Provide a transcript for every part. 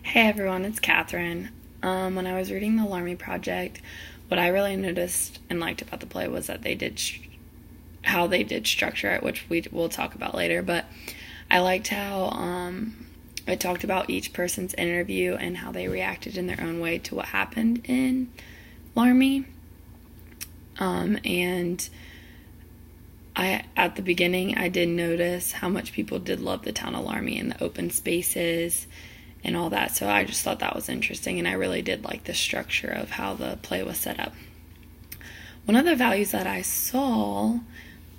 Hey everyone, it's Catherine. When I was reading the Laramie Project, what I really noticed and liked about the play was that how they did structure it, which we will talk about later. But I liked how it talked about each person's interview and how they reacted in their own way to what happened in Laramie. And at the beginning, I did notice how much people did love the town of Laramie and the open spaces and all that. So I just thought that was interesting, and I really did like the structure of how the play was set up. One of the values that I saw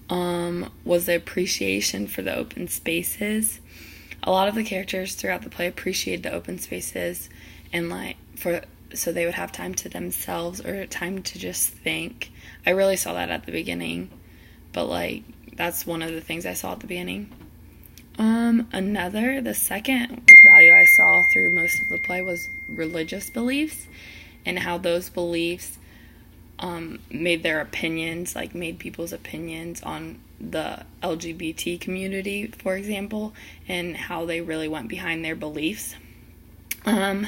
was the appreciation for the open spaces. A lot of the characters throughout the play appreciated the open spaces, and so they would have time to themselves or time to just think. I really saw that at the beginning, but that's one of the things I saw at the beginning. The second value I saw through most of the play was religious beliefs and how those beliefs made people's opinions on the LGBT community, for example, and how they really went behind their beliefs. For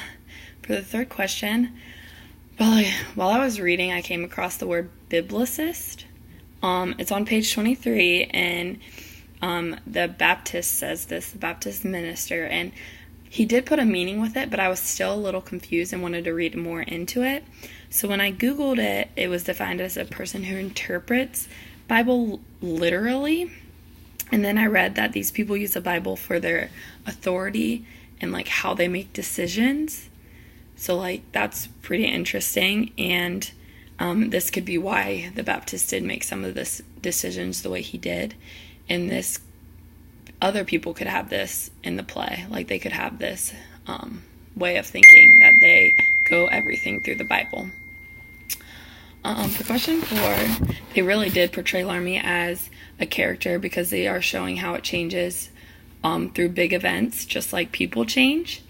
the third question, while I was reading, I came across the word biblicist. It's on page 23, and the Baptist says this, the Baptist minister, and he did put a meaning with it, but I was still a little confused and wanted to read more into it. So when I Googled it, it was defined as a person who interprets Bible literally. And then I read that these people use the Bible for their authority and how they make decisions. So that's pretty interesting. And this could be why the Baptist did make some of this decisions the way he did. And other people could have this in the play. They could have this way of thinking that they go everything through the Bible. For question 4, they really did portray Laramie as a character because they are showing how it changes through big events, just like people change.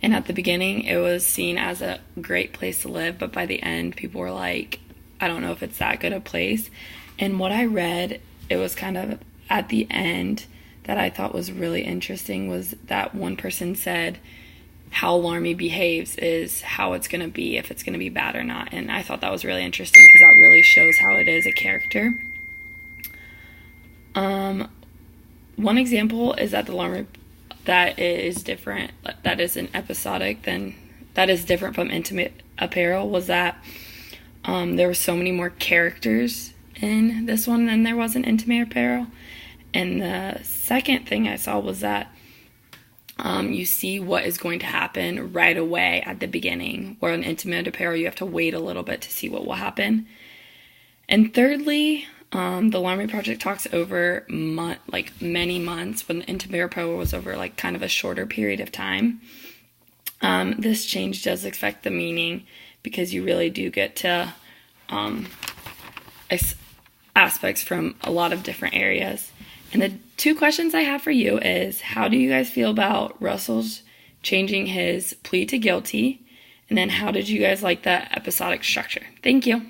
And at the beginning, it was seen as a great place to live, but by the end, people were like, I don't know if it's that good a place. And what I read, it was kind of at the end that I thought was really interesting was that one person said how Laramie behaves is how it's going to be, if it's going to be bad or not. And I thought that was really interesting because that really shows how it is a character. One example is that the Laramie that is different, that is different from Intimate Apparel, was that there were so many more characters in this one than there was in Intimate Apparel. And the second thing I saw was that you see what is going to happen right away at the beginning, where in Intimate Apparel you have to wait a little bit to see what will happen. And thirdly, the Laramie Project talks over many months, when the Intimate Apparel was over kind of a shorter period of time. This change does affect the meaning because you really do get to aspects from a lot of different areas. And the 2 questions I have for you is, how do you guys feel about Russell's changing his plea to guilty? And then how did you guys like the episodic structure? Thank you.